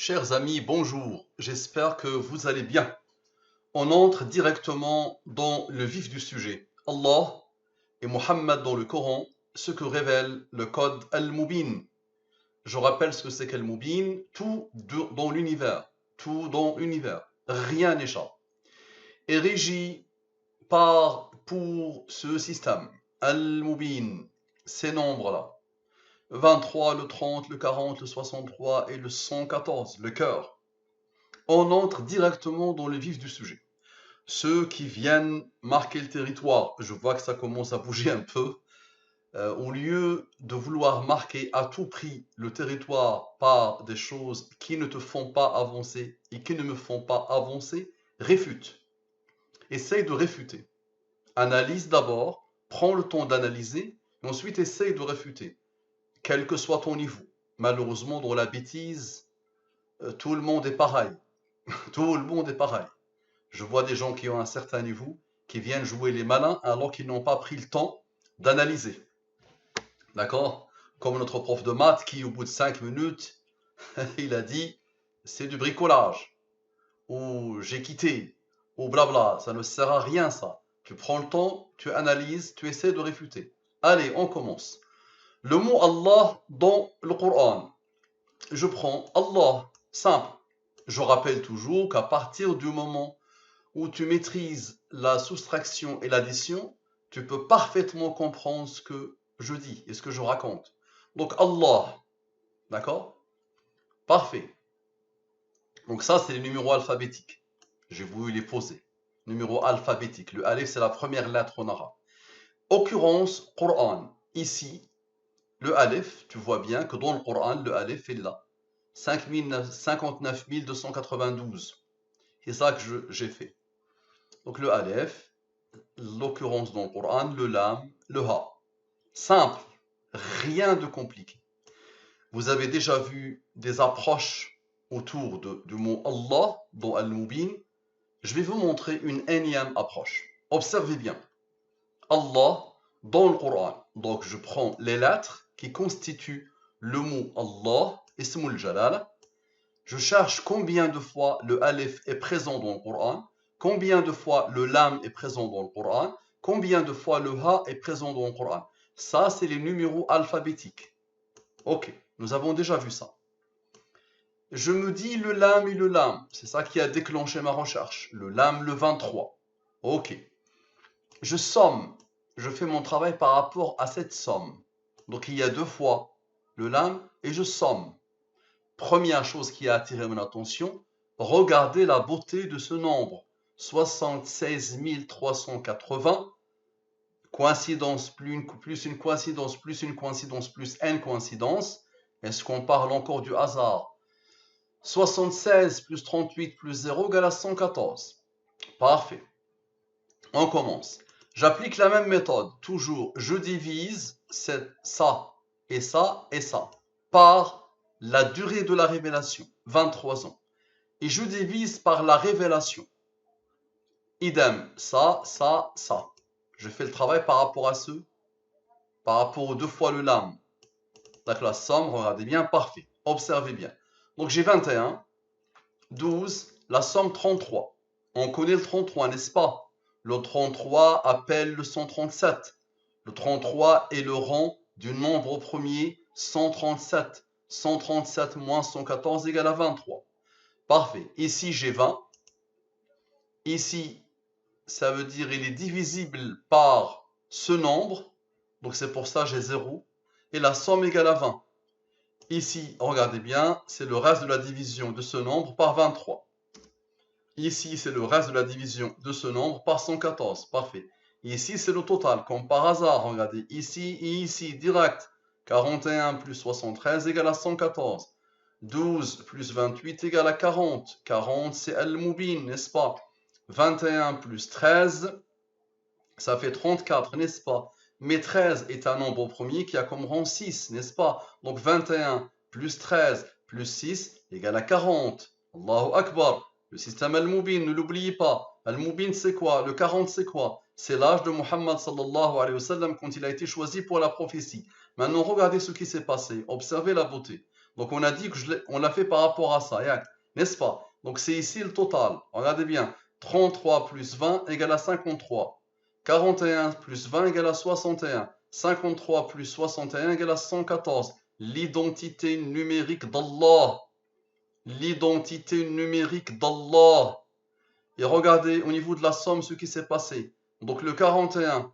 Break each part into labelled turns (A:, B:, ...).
A: Chers amis, bonjour, j'espère que vous allez bien. On entre directement dans le vif du sujet. Allah et Mohammed dans le Coran, ce que révèle le code Al-Mubin. Je rappelle ce que c'est qu'Al-Mubin, dans l'univers, tout dans l'univers, rien n'échappe. Et régi pour ce système, Al-Mubin, ces nombres-là, 23, le 30, le 40, le 63 et le 114, le cœur. On entre directement dans le vif du sujet. Ceux qui viennent marquer le territoire, je vois que ça commence à bouger un peu, au lieu de vouloir marquer à tout prix le territoire par des choses qui ne te font pas avancer et qui ne me font pas avancer, réfute. Essaye de réfuter. Analyse d'abord, prends le temps d'analyser, et ensuite essaye de réfuter, quel que soit ton niveau. Malheureusement, dans la bêtise, tout le monde est pareil. Tout le monde est pareil. Je vois des gens qui ont un certain niveau, qui viennent jouer les malins alors qu'ils n'ont pas pris le temps d'analyser. D'accord? Comme notre prof de maths qui, au bout de 5 minutes, il a dit c'est du bricolage, ou j'ai quitté, ou blabla, ça ne sert à rien ça. Tu prends le temps, tu analyses, tu essaies de réfuter. Allez, on commence. Le mot Allah dans le Coran. Je prends Allah, simple. Je rappelle toujours qu'à partir du moment où tu maîtrises la soustraction et l'addition, tu peux parfaitement comprendre ce que je dis et ce que je raconte. Donc Allah, d'accord? Parfait. Donc ça, c'est les numéros alphabétiques. J'ai voulu les poser. Numéro alphabétique. Le alif, c'est la première lettre en arabe. Occurrence, Coran. Ici, le alif, tu vois bien que dans le Coran, le alif est là. 59 292. C'est ça que j'ai fait. Donc le alif, l'occurrence dans le Coran, le lam, le ha. Simple, rien de compliqué. Vous avez déjà vu des approches autour du mot Allah dans Al-Mubin. Je vais vous montrer une énième approche. Observez bien. Allah dans le Coran. Donc je prends les lettres qui constituent le mot Allah, Ismul Jalal. Je cherche combien de fois le alif est présent dans le Coran, combien de fois le lam est présent dans le Coran, combien de fois le ha est présent dans le Coran. Ça, c'est les numéros alphabétiques. Ok, nous avons déjà vu ça. Je me dis le lam et le lam. C'est ça qui a déclenché ma recherche. Le lam, le 23. Ok. Je somme. Je fais mon travail par rapport à cette somme. Donc il y a deux fois le lam et je somme. Première chose qui a attiré mon attention, regardez la beauté de ce nombre. 76 380, coïncidence plus une coïncidence plus une coïncidence plus n coïncidence. Est-ce qu'on parle encore du hasard? 76 plus 38 plus 0 égale à 114. Parfait. On commence. J'applique la même méthode. Toujours, je divise ça et ça et ça par la durée de la révélation, 23 ans. Et je divise par la révélation. Idem, ça. Je fais le travail par rapport à par rapport aux deux fois le lam. Donc la somme, regardez bien, parfait. Observez bien. Donc j'ai 21, 12, la somme 33. On connaît le 33, n'est-ce pas? Le 33 appelle le 137. Le 33 est le rang du nombre premier 137. 137 moins 114 égale à 23. Parfait. Ici, j'ai 20. Ici, ça veut dire il est divisible par ce nombre. Donc c'est pour ça j'ai 0. Et la somme égale à 20. Ici, regardez bien, c'est le reste de la division de ce nombre par 23. Ici, c'est le reste de la division de ce nombre par 114. Parfait. Ici, c'est le total, comme par hasard. Regardez, ici et ici, direct. 41 plus 73 égale à 114. 12 plus 28 égale à 40. 40, c'est Al-Mubin, n'est-ce pas? 21 plus 13, ça fait 34, n'est-ce pas? Mais 13 est un nombre premier qui a comme rang 6, n'est-ce pas? Donc 21 plus 13 plus 6 égale à 40. Allahu Akbar. Le système Al-Mubin, ne l'oubliez pas. Al-Mubin, c'est quoi? Le 40, c'est quoi? C'est l'âge de Muhammad sallallahu alayhi wa sallam quand il a été choisi pour la prophétie. Maintenant, regardez ce qui s'est passé. Observez la beauté. Donc on a dit que on l'a fait par rapport à ça, n'est-ce pas? Donc c'est ici le total. Regardez bien. 33 plus 20 égale à 53. 41 plus 20 égale à 61. 53 plus 61 égale à 114. L'identité numérique d'Allah. L'identité numérique d'Allah. Et regardez au niveau de la somme ce qui s'est passé. Donc le 41,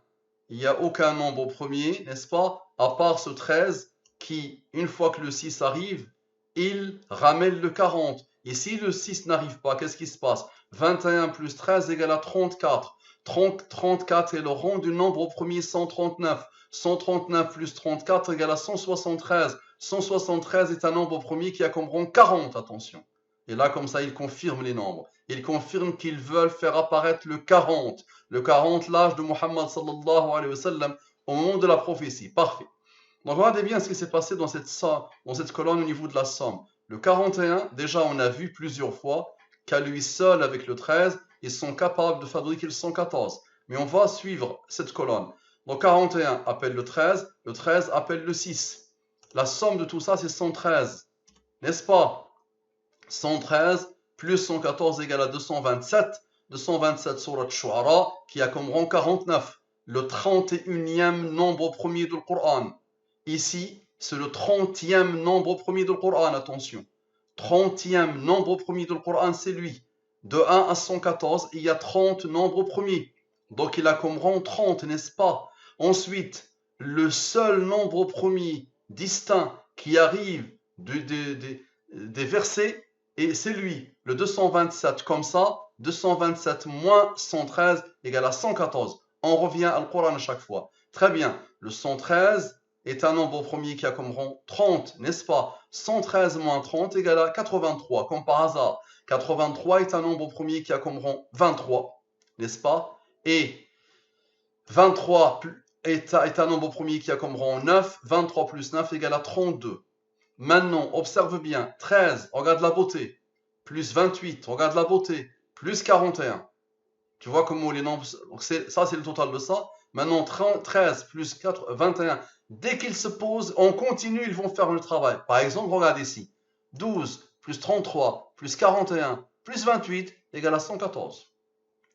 A: il n'y a aucun nombre premier, n'est-ce pas? À part ce 13 qui, une fois que le 6 arrive, il ramène le 40. Et si le 6 n'arrive pas, qu'est-ce qui se passe? 21 plus 13 égale à 34. 34 est le rang du nombre premier 139. 139 plus 34 égale à 173. 173 est un nombre premier qui a comme rang 40, attention. Et là, comme ça, il confirme les nombres. Il confirme qu'ils veulent faire apparaître le 40. Le 40, l'âge de Muhammad sallallahu alayhi wa sallam, au moment de la prophétie. Parfait. Donc regardez bien ce qui s'est passé dans cette colonne au niveau de la somme. Le 41, déjà on a vu plusieurs fois qu'à lui seul avec le 13, ils sont capables de fabriquer le 114. Mais on va suivre cette colonne. Donc 41 appelle le 13 appelle le 6. La somme de tout ça c'est 113. N'est-ce pas? 113 plus 114 égale à 227. 227 surat Shu'ara qui a comme rang 49. Le 31e nombre premier du Coran. Ici, c'est le 30e nombre premier du Coran, attention. 30e nombre premier du Coran, c'est lui. De 1 à 114, il y a 30 nombres premiers. Donc il a comme rang 30, n'est-ce pas? Ensuite, le seul nombre premier distinct qui arrive des versets, et c'est lui, le 227. Comme ça, 227 moins 113 égale à 114. On revient à le Coran à chaque fois. Très bien, le 113 est un nombre premier qui a comme rang 30, n'est-ce pas? 113 moins 30 égale à 83, comme par hasard. 83 est un nombre premier qui a comme rang 23, n'est-ce pas? Et 23 est un nombre premier qui a comme rang 9. 23 plus 9 égale à 32. Maintenant, observe bien. 13, regarde la beauté. Plus 28, regarde la beauté. Plus 41. Tu vois comment les nombres... Donc ça, c'est le total de ça. Maintenant, 13 plus 4, 21. Dès qu'ils se posent, on continue, ils vont faire le travail. Par exemple, regarde ici. 12 plus 33 plus 41 plus 28 égale à 114.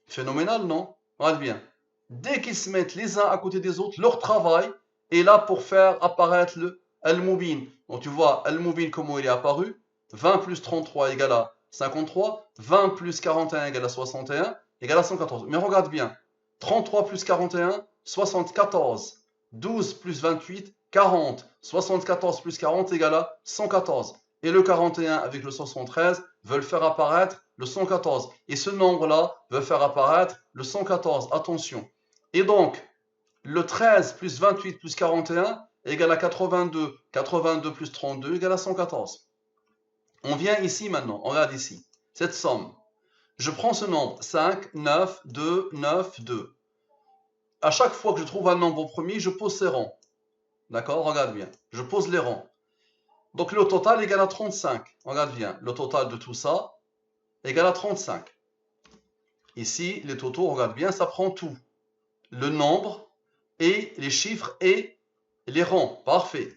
A: Phénoménal, non? Regarde bien. Dès qu'ils se mettent les uns à côté des autres, leur travail est là pour faire apparaître le Al-Mubin. Donc tu vois, Al-Mubin, comment il est apparu? 20 plus 33 égale à 53. 20 plus 41 égale à 61 égale à 114. Mais regarde bien. 33 plus 41, 74. 12 plus 28, 40. 74 plus 40 égale à 114. Et le 41 avec le 73 veulent faire apparaître le 114. Et ce nombre-là veut faire apparaître le 114. Attention. Et donc, le 13 plus 28 plus 41 égale à 82. 82 plus 32 égale à 114. On vient ici maintenant. On regarde ici. Cette somme. Je prends ce nombre. 5, 9, 2, 9, 2. À chaque fois que je trouve un nombre premier, je pose ses rangs. D'accord? Regarde bien. Je pose les rangs. Donc le total égale à 35. Regarde bien. Le total de tout ça égale à 35. Ici, les totaux, regarde bien, ça prend tout. Le nombre et les chiffres et les rangs. Parfait.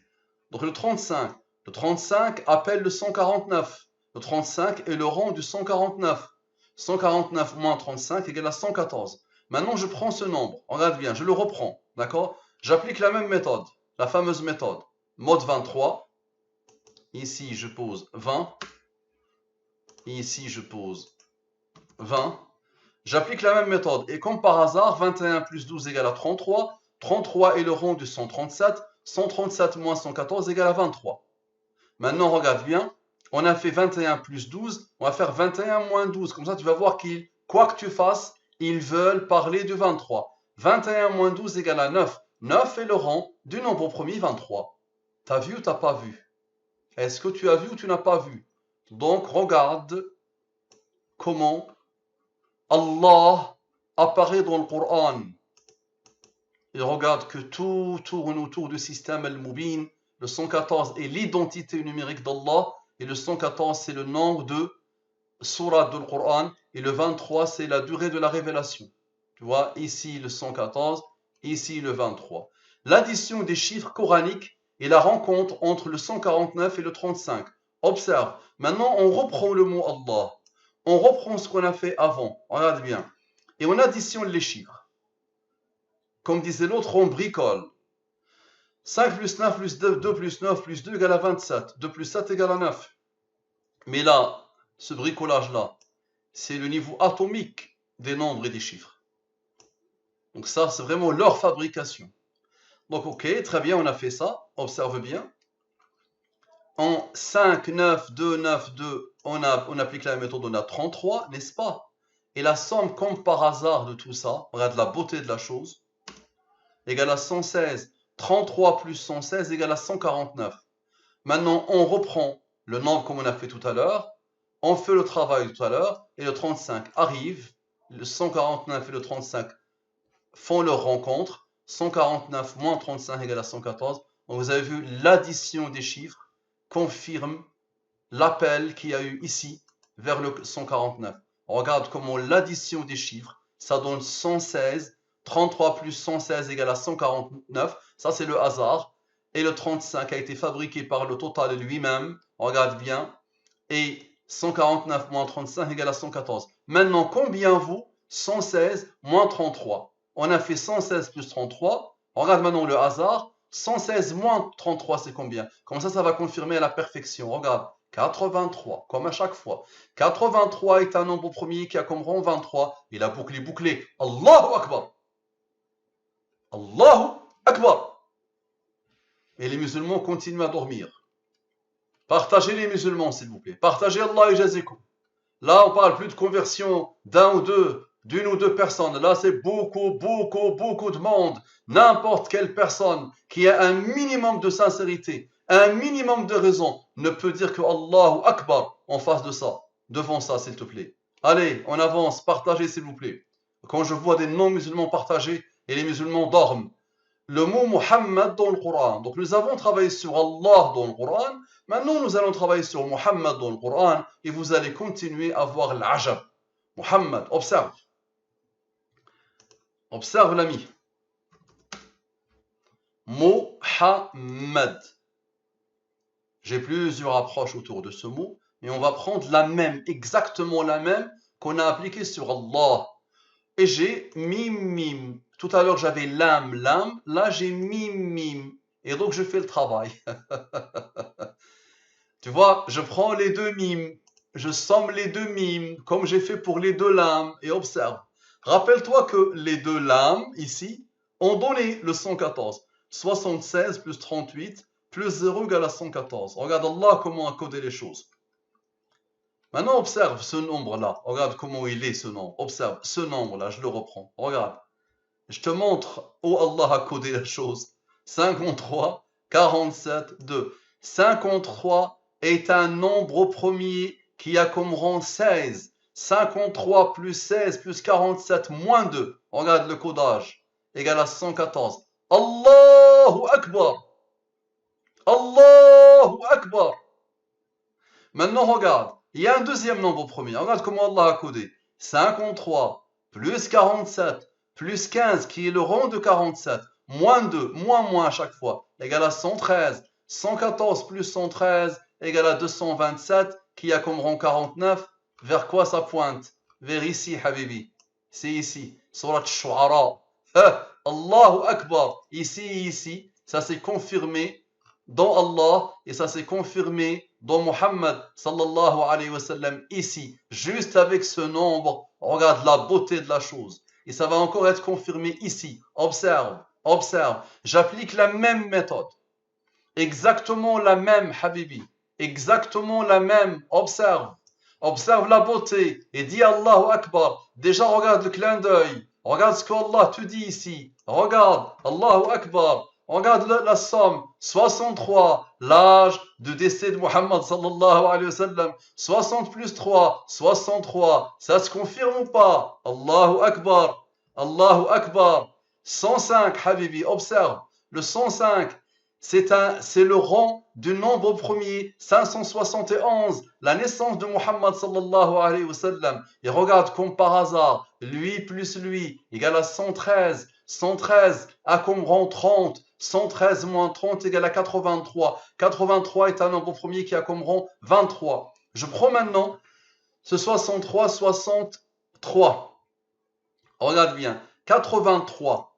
A: Donc le 35. Le 35 appelle le 149. Le 35 est le rang du 149. 149 moins 35 égale à 114. Maintenant, je prends ce nombre. Regarde bien, je le reprends. D'accord? J'applique la même méthode. La fameuse méthode. Mode 23. Ici, je pose 20. Ici, je pose 20. J'applique la même méthode. Et comme par hasard, 21 plus 12 égale à 33. 33 est le rang du 137. 137 moins 114 égale à 23. Maintenant, regarde bien. On a fait 21 plus 12. On va faire 21 moins 12. Comme ça, tu vas voir qu'ils, quoi que tu fasses, ils veulent parler de 23. 21 moins 12 égale à 9. 9 est le rang du nombre premier 23. T'as vu ou t'as pas vu? Est-ce que tu as vu ou tu n'as pas vu? Donc, regarde comment Allah apparaît dans le Coran. Et regarde que tout tourne autour du système Al-Mubin. Le 114 est l'identité numérique d'Allah. Et le 114, c'est le nombre de surat du Coran. Et le 23, c'est la durée de la révélation. Tu vois, ici le 114, ici le 23. L'addition des chiffres coraniques et la rencontre entre le 149 et le 35. Observe. Maintenant, on reprend le mot Allah. On reprend ce qu'on a fait avant. Regarde bien. Et on additionne les chiffres. Comme disait l'autre, on bricole. 5 plus 9 plus 2, 2 plus 9 plus 2 égale à 27. 2 plus 7 égale à 9. Mais là, ce bricolage-là, c'est le niveau atomique des nombres et des chiffres. Donc ça, c'est vraiment leur fabrication. Donc ok, très bien, on a fait ça. Observe bien. En 5, 9, 2, 9, 2, on applique la méthode, on a 33, n'est-ce pas? Et la somme, comme par hasard de tout ça, regarde la beauté de la chose, égale à 116. 33 plus 116 égale à 149. Maintenant, on reprend le nombre comme on a fait tout à l'heure, on fait le travail tout à l'heure, et le 35 arrive, le 149 et le 35 font leur rencontre, 149 moins 35 égale à 114. Donc vous avez vu, l'addition des chiffres confirme l'appel qu'il y a eu ici vers le 149. On regarde comment l'addition des chiffres, ça donne 116. 33 plus 116 égale à 149. Ça, c'est le hasard. Et le 35 a été fabriqué par le total lui-même. On regarde bien. Et 149 moins 35 égale à 114. Maintenant, combien vaut 116 moins 33? On a fait 116 plus 33. On regarde maintenant le hasard. 116 moins 33, c'est combien? Comme ça va confirmer à la perfection. Regarde. 83, comme à chaque fois. 83 est un nombre premier qui a comme rang 23. Et la boucle est bouclée. Allahu Akbar. Allahu Akbar. Et les musulmans continuent à dormir. Partagez les musulmans, s'il vous plaît. Partagez Allah et Jazikum. Là, on parle plus de conversion d'une ou deux personnes. Là, c'est beaucoup de monde. N'importe quelle personne qui a un minimum de sincérité, un minimum de raison, ne peut dire que Allahu Akbar en face de ça, devant ça, s'il te plaît. Allez, on avance, partagez, s'il vous plaît. Quand je vois des non-musulmans partager et les musulmans dorment, le mot Muhammad dans le Coran. Donc nous avons travaillé sur Allah dans le Coran. Maintenant nous allons travailler sur Muhammad dans le Coran et vous allez continuer à voir l'ajab. Muhammad, observe. Observe l'ami. Muhammad. J'ai plusieurs approches autour de ce mot, mais on va prendre la même, exactement la même qu'on a appliquée sur Allah. Et j'ai mim. Tout à l'heure, j'avais lam. Là, j'ai mim. Et donc, je fais le travail. Tu vois, je prends les deux mimes. Je somme les deux mimes, comme j'ai fait pour les deux lames. Et observe. Rappelle-toi que les deux lames, ici, ont donné le 114. 76 plus 38 plus 0 égale à 114. Regarde Allah comment a codé les choses. Maintenant, observe ce nombre-là. Regarde comment il est, ce nombre. Observe ce nombre-là, je le reprends. Regarde. Je te montre où Allah a codé la chose. 53, 47, 2. 53 est un nombre premier qui a comme rang 16. 53 plus 16 plus 47 moins 2. Regarde le codage. Égale à 114. Allahu Akbar. Allahu Akbar. Maintenant, regarde. Il y a un deuxième nombre premier. Regarde comment Allah a codé. 53 plus 47 plus 15 qui est le rang de 47, moins 2, moins à chaque fois, égale à 113. 114 plus 113 égale à 227 qui a comme rang 49. Vers quoi ça pointe? Vers ici, Habibi. C'est ici. Surat Shu'ara. Allahu Akbar. Ici. Ça s'est confirmé dans Allah et ça s'est confirmé dans Muhammad sallallahu alayhi wa sallam ici. Juste avec ce nombre, regarde la beauté de la chose. Et ça va encore être confirmé ici. Observe. J'applique la même méthode. Exactement la même, Habibi. Exactement la même. Observe. Observe la beauté. Et dis Allahu Akbar. Déjà, regarde le clin d'œil. Regarde ce qu'Allah te dit ici. Regarde. Allahu Akbar. Regarde la somme. 63. L'âge de décès de Muhammad sallallahu alayhi wa sallam. 60 plus 3. 63. Ça se confirme ou pas? Allahu Akbar. Allahu Akbar. 105, Habibi. Observe. Le 105. C'est le rang du nombre premier, 571, la naissance de Muhammad sallallahu alayhi wa sallam. Et regarde comme par hasard, lui plus lui égale à 113, 113 à Qumran 30. 113 moins 30 égale à 83. 83 est un nombre premier qui a Qumran 23. Je prends maintenant ce 63, 63. Regarde bien. 83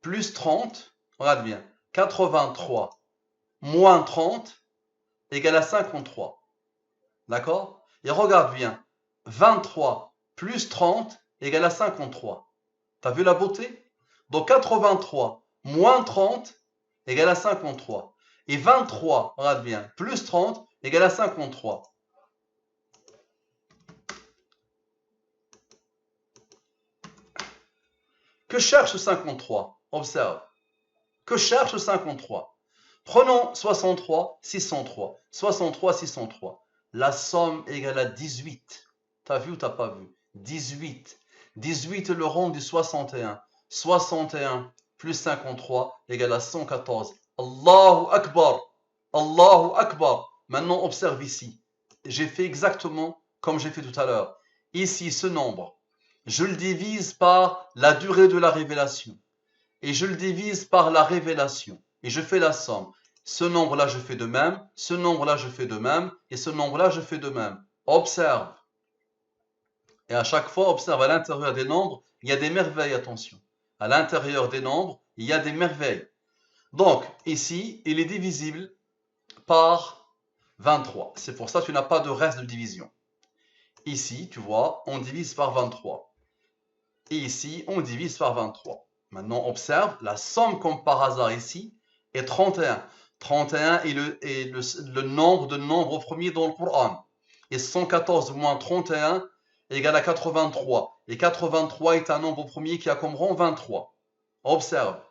A: plus 30. Regarde bien. 83 moins 30 égale à 53. D'accord? Et regarde bien. 23 plus 30 égale à 53. T'as vu la beauté? Donc 83 moins 30 égale à 53. Et 23, regarde bien, plus 30 égale à 53. Que cherche 53? Observe. Que cherche 53? Prenons 63, 603. 63, 603. La somme égale à 18. T'as vu ou t'as pas vu? 18. 18 le rond du 61. 61 plus 53 égale à 114. Allahu Akbar. Allahu Akbar. Maintenant, observe ici. J'ai fait exactement comme j'ai fait tout à l'heure. Ici, ce nombre, je le divise par la durée de la révélation. Et je le divise par la révélation. Et je fais la somme. Ce nombre-là, je fais de même. Ce nombre-là, je fais de même. Et ce nombre-là, je fais de même. Observe. Et à chaque fois, observe à l'intérieur des nombres, il y a des merveilles, attention. À l'intérieur des nombres, il y a des merveilles. Donc, ici, il est divisible par 23. C'est pour ça que tu n'as pas de reste de division. Ici, tu vois, on divise par 23. Et ici, on divise par 23. Maintenant, observe, la somme comme par hasard ici est 31. 31 est le nombre de nombres premiers dans le Coran. Et 114 moins 31 égale à 83. Et 83 est un nombre premier qui a comme rang 23. Observe.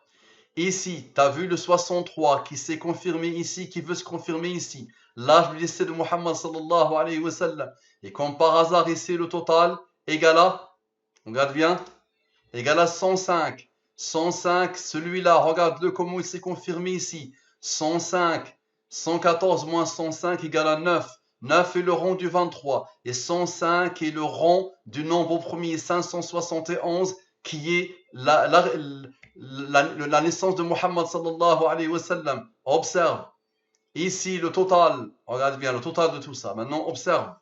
A: Ici, tu as vu le 63 qui s'est confirmé ici, qui veut se confirmer ici. L'âge du décès de Muhammad sallallahu alayhi wa sallam. Et comme par hasard ici, le total égale à, regarde bien, égale à 105. 105, celui-là, regarde-le comment il s'est confirmé ici. 105, 114 moins 105 égale à 9. 9 est le rang du 23. Et 105 est le rang du nombre premier 571 qui est la naissance de Muhammad sallallahu alayhi wa sallam. Observe. Ici, le total. Regarde bien le total de tout ça. Maintenant, observe.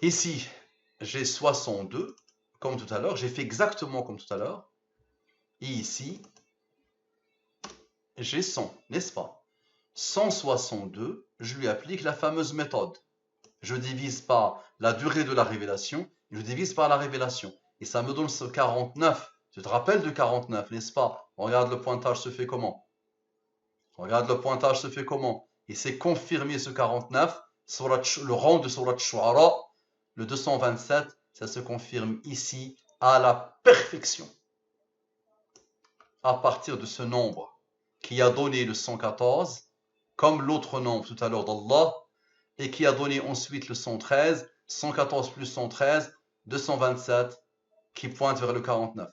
A: Ici, j'ai 62. Comme tout à l'heure, j'ai fait exactement comme tout à l'heure. Et ici, j'ai 100, n'est-ce pas? 162, je lui applique la fameuse méthode. Je divise par la durée de la révélation, je divise par la révélation. Et ça me donne ce 49. Tu te rappelles de 49, n'est-ce pas? Regarde le pointage se fait comment? Regarde le pointage se fait comment? Et c'est confirmé ce 49, le rang de Surat Shu'ara, le 227, ça se confirme ici à la perfection. À partir de ce nombre qui a donné le 114, comme l'autre nombre tout à l'heure d'Allah, et qui a donné ensuite le 113, 114 plus 113, 227, qui pointe vers le 49.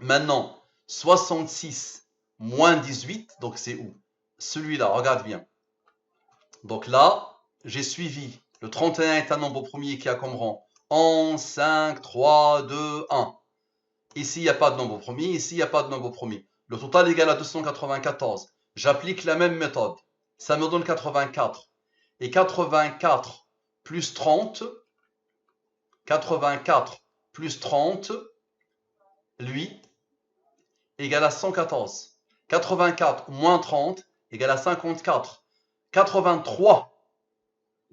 A: Maintenant, 66 moins 18, donc c'est où? Celui-là, regarde bien. Donc là, j'ai suivi. Le 31 est un nombre premier qui a comme rang 11, 5, 3, 2, 1. Ici, il n'y a pas de nombre premier. Ici, il n'y a pas de nombre premier. Le total est égal à 294. J'applique la même méthode. Ça me donne 84. Et 84 plus 30, 84 plus 30, lui, égale à 114. 84 moins 30 égale à 54. 83,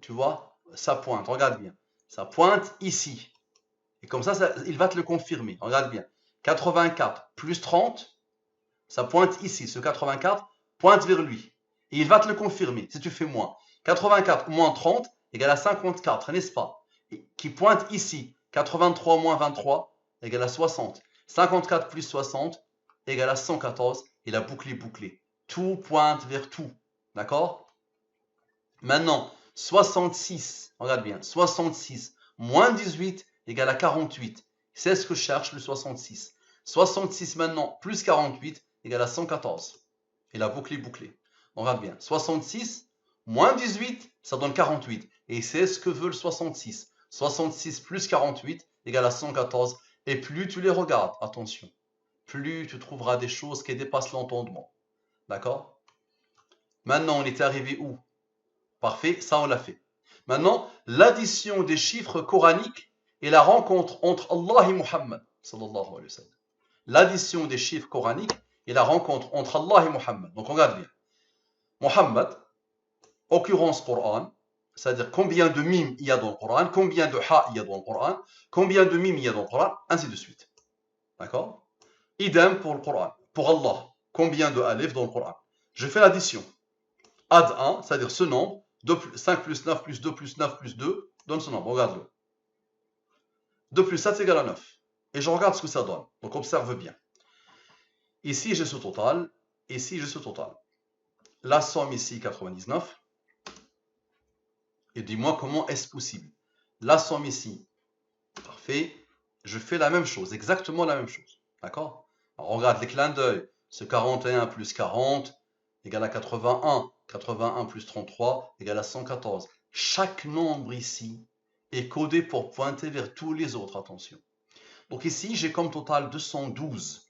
A: tu vois, ça pointe, regarde bien. Ça pointe ici. Et comme ça, il va te le confirmer. Regarde bien. 84 plus 30, ça pointe ici. Ce 84 pointe vers lui. Et il va te le confirmer si tu fais moins. 84 moins 30 égale à 54, n'est-ce pas? Qui pointe ici. 83 moins 23 égale à 60. 54 plus 60 égale à 114. Et la boucle est bouclée. Tout pointe vers tout. D'accord? Maintenant, 66, regarde bien, 66 moins 18 égale à 48. C'est ce que cherche le 66. 66 maintenant plus 48 égale à 114. Et la boucle est bouclée. On regarde bien. 66 moins 18, ça donne 48. Et c'est ce que veut le 66. 66 plus 48 égale à 114. Et plus tu les regardes, attention, plus tu trouveras des choses qui dépassent l'entendement. D'accord? Maintenant, on était arrivé où? Parfait, ça on l'a fait. Maintenant, l'addition des chiffres coraniques et la rencontre entre Allah et Muhammad, sallallahu alayhi wa sallam. L'addition des chiffres coraniques et la rencontre entre Allah et Muhammad. Donc, regarde bien. Muhammad, occurrence Coran, c'est-à-dire combien de mim il y a dans le Coran, combien de ha il y a dans le Coran, combien de mim il y a dans le Coran, ainsi de suite. D'accord? Idem pour le Coran. Pour Allah, combien de alif dans le Coran? Je fais l'addition. Add 1, c'est-à-dire ce nombre, 5 plus 9 plus 2 plus 9 plus 2, donne ce nombre, regarde-le. 2 plus 7 égale à 9. Et je regarde ce que ça donne. Donc observe bien. Ici, j'ai ce total. Ici, j'ai ce total. La somme ici, 99. Et dis-moi comment est-ce possible. La somme ici, parfait. Je fais la même chose, exactement la même chose. D'accord? Regarde les clins d'œil. Ce 41 plus 40 égale à 81. 81 plus 33 égale à 114. Chaque nombre ici est codé pour pointer vers tous les autres. Attention. Donc ici, j'ai comme total 212.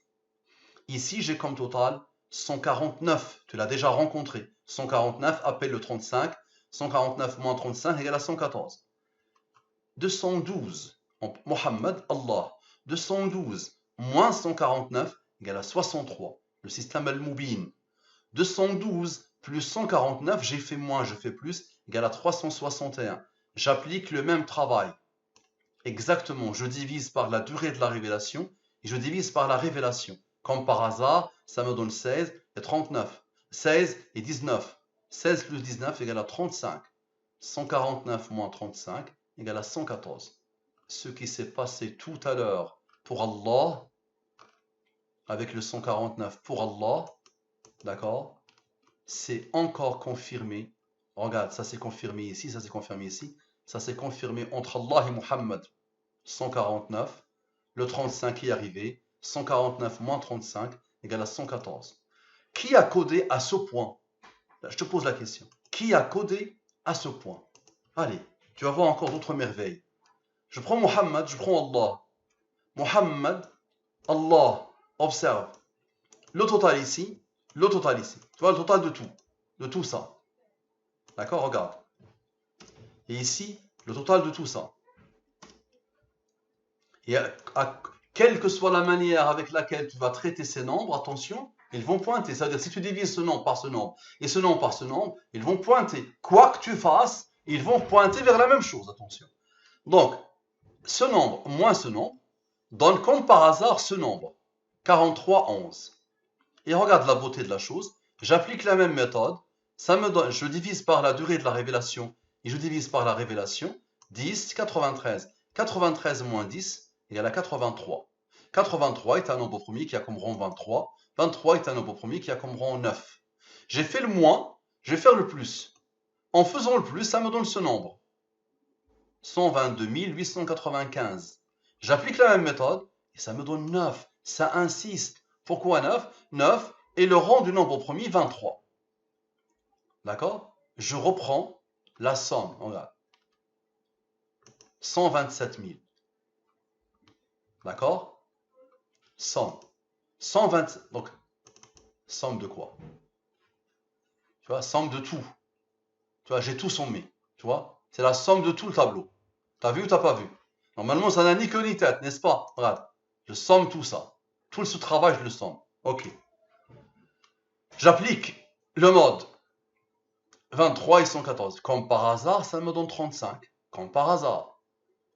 A: Ici, j'ai comme total 149. Tu l'as déjà rencontré. 149 appelle le 35. 149 moins 35 égale à 114. 212. Mohammed, Allah. 212 moins 149 égale à 63. Le système al-Mubin. 212 plus 149, j'ai fait moins, je fais plus, égale à 361. J'applique le même travail. Exactement, je divise par la durée de la révélation et je divise par la révélation. Comme par hasard, ça me donne 16 et 39. 16 et 19. 16 plus 19 égale à 35. 149 moins 35 égale à 114. Ce qui s'est passé tout à l'heure pour Allah, avec le 149 pour Allah, d'accord, c'est encore confirmé. Regarde, ça s'est confirmé ici, ça s'est confirmé ici. Ça s'est confirmé entre Allah et Muhammad. 149. Le 35 est arrivé. 149 moins 35 égale à 114. Qui a codé à ce point? Là, je te pose la question. Qui a codé à ce point? Allez, tu vas voir encore d'autres merveilles. Je prends Muhammad, je prends Allah. Muhammad, Allah, observe. Le total ici, le total ici. Tu vois le total de tout ça. D'accord, regarde. Et ici, le total de tout ça. Et quelle que soit la manière avec laquelle tu vas traiter ces nombres, attention, ils vont pointer. C'est-à-dire, si tu divises ce nombre par ce nombre et ce nombre par ce nombre, ils vont pointer. Quoi que tu fasses, ils vont pointer vers la même chose, attention. Donc, ce nombre moins ce nombre donne comme par hasard ce nombre. 43, 11. Et regarde la beauté de la chose. J'applique la même méthode. Ça me donne, je divise par la durée de la révélation et je divise par la révélation. 10, 93. 93 moins 10 égale à 83. 83 est un nombre premier qui a comme rang 23. 23 est un nombre premier qui a comme rang 9. J'ai fait le moins, je vais faire le plus. En faisant le plus, ça me donne ce nombre. 122 895. J'applique la même méthode et ça me donne 9. Ça insiste. Pourquoi 9? 9 est le rang du nombre premier 23. D'accord? Je reprends la somme. Regarde. 127 000. D'accord? Somme. 120. Donc, somme de quoi? Tu vois, somme de tout. Tu vois, j'ai tout sommé. Tu vois? C'est la somme de tout le tableau. T'as vu ou t'as pas vu? Normalement, ça n'a ni queue ni tête, n'est-ce pas? Regarde. Je somme tout ça. Tout ce travail, je le somme. Ok. J'applique le mode 23 et 114. Comme par hasard, ça me donne 35. Comme par hasard.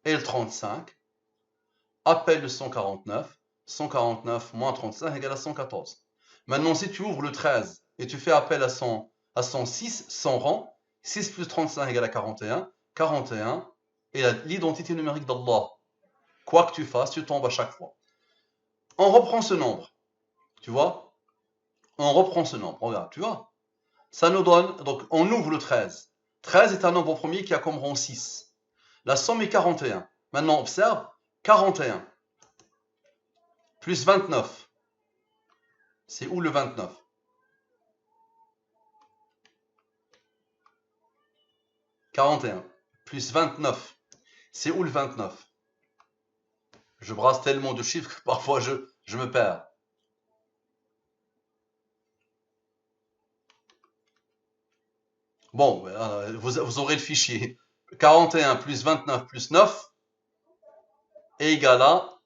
A: Et le 35 appelle le 149. 149 moins 35 égale à 114. Maintenant, si tu ouvres le 13 et tu fais appel à 106, 100 rangs, 6 plus 35 égale à 41. 41 est l'identité numérique d'Allah. Quoi que tu fasses, tu tombes à chaque fois. On reprend ce nombre. Tu vois? On reprend ce nombre. Regarde, tu vois? Ça nous donne, donc on ouvre le 13. 13 est un nombre premier qui a comme rang 6. La somme est 41. Maintenant, observe, 41 plus 29. C'est où le 29? 41 plus 29. C'est où le 29? Je brasse tellement de chiffres que parfois je me perds. Bon, vous aurez le fichier. 41 plus 29 plus 9 est égal à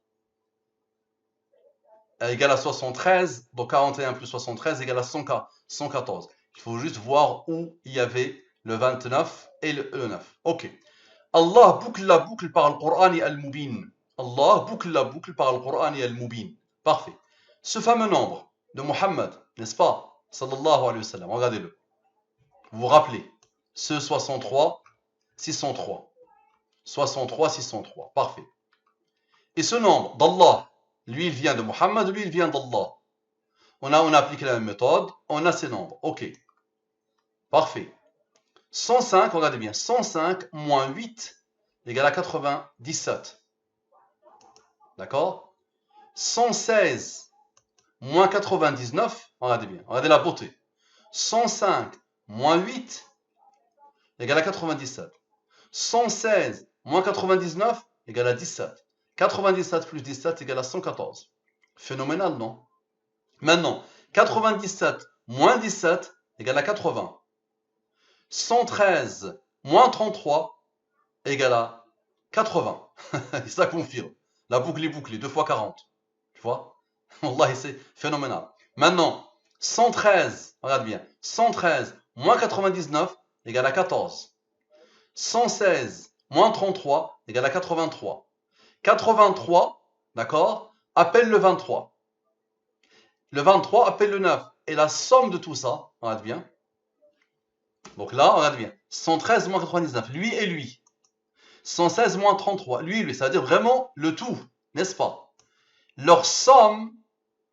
A: 73. Donc 41 plus 73 égale à 114. Il faut juste voir où il y avait le 29 et le 9. Ok. Allah boucle la boucle par le Coran et Al-Mubin. Allah boucle la boucle par le Coran et Al-Mubin. Parfait. Ce fameux nombre de Muhammad, n'est-ce pas? Sallallahu alayhi wa sallam. Regardez-le. Vous vous rappelez? Ce 63, 603. 63, 603. Parfait. Et ce nombre d'Allah, lui, il vient de Muhammad, lui, il vient d'Allah. On a appliqué la même méthode. On a ces nombres. Ok. Parfait. 105, regardez bien. 105 moins 8 égale à 97. D'accord? 116 moins 99, regardez bien, regardez la beauté. 105 moins 8 égale à 97. 116 moins 99 égale à 17. 97 plus 17 égale à 114. Phénoménal, non? Maintenant, 97 moins 17 égale à 80. 113 moins 33 égale à 80. Et ça confirme. La boucle est bouclée, 2 fois 40. Tu vois? Wallah, c'est phénoménal. Maintenant, 113, regarde bien, 113 moins 99 égale à 14. 116 moins 33 égale à 83. 83, d'accord, appelle le 23. Le 23 appelle le 9. Et la somme de tout ça, regarde bien. Donc là, regarde bien. 113 moins 99, lui et lui. 116 moins 33, lui et lui. Ça veut dire vraiment le tout, n'est-ce pas? Leur somme,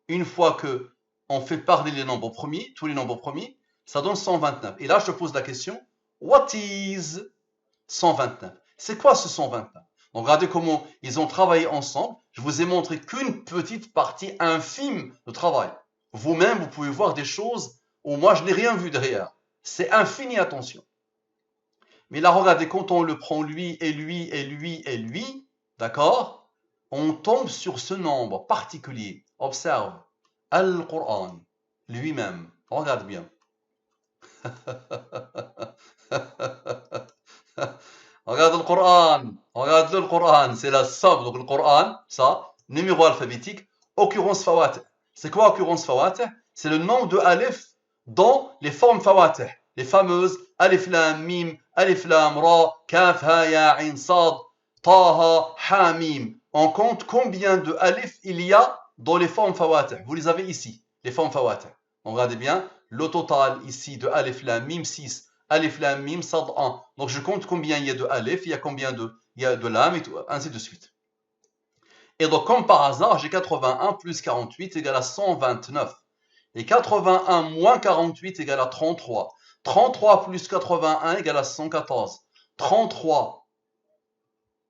A: une fois que on fait parler les nombres premiers, tous les nombres premiers, ça donne 129. Et là, je te pose la question, what is 129? C'est quoi ce 129? Donc, regardez comment ils ont travaillé ensemble. Je vous ai montré qu'une petite partie infime de travail. Vous-même, vous pouvez voir des choses où moi, je n'ai rien vu derrière. C'est infini, attention. Mais là, regardez, quand on le prend lui et lui et lui et lui, d'accord, on tombe sur ce nombre particulier. Observe. Al-Qur'an, lui-même. Regarde bien. Regarde le Coran. Regarde le Coran. C'est la somme. Donc le Coran, ça, numéro alphabétique, occurrence fawatih. C'est quoi occurrence fawatih? C'est le nombre de alif dans les formes fawatih. Les fameuses alif lam mim, alif lam ra, kaf ha ya ain sad, taha ha mim. On compte combien de alif il y a dans les formes fawatih. Vous les avez ici, les formes fawatih. Regardez bien, le total ici de alif lam mim 6. Alif lam mim sad 1. Donc je compte combien il y a de alif, il y a combien il y a de lam et tout, ainsi de suite. Et donc comme par hasard, j'ai 81 plus 48 égale à 129. Et 81 moins 48 égale à 33. 33 plus 81 égale à 114. 33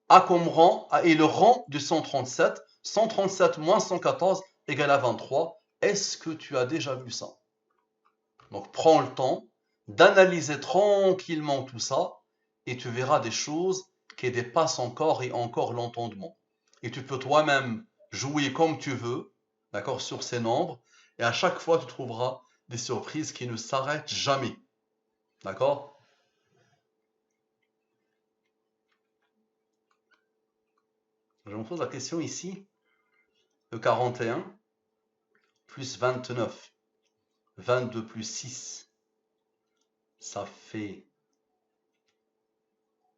A: a comme rang, et le rang de 137. 137 moins 114 égale à 23. Est-ce que tu as déjà vu ça? Donc prends le temps d'analyser tranquillement tout ça et tu verras des choses qui dépassent encore et encore l'entendement. Et tu peux toi-même jouer comme tu veux, d'accord, sur ces nombres, et à chaque fois tu trouveras des surprises qui ne s'arrêtent jamais. D'accord? Je me pose la question ici. Le 41 plus 29. 22 plus 6. Ça fait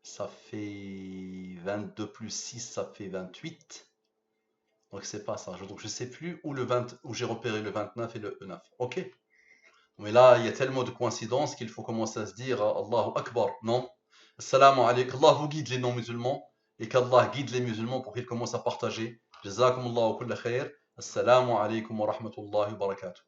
A: 22 plus 6, ça fait 28. Donc c'est pas ça. Donc je sais plus où j'ai repéré le 29 et le 9. Ok. Mais là, il y a tellement de coïncidences qu'il faut commencer à se dire Allahu Akbar. Non. Assalamu alaikum. Allah vous guide les non-musulmans et qu'Allah guide les musulmans pour qu'ils commencent à partager. Jazakumullahu kulla khair. Assalamu alaikum wa rahmatullahi wa barakatuh.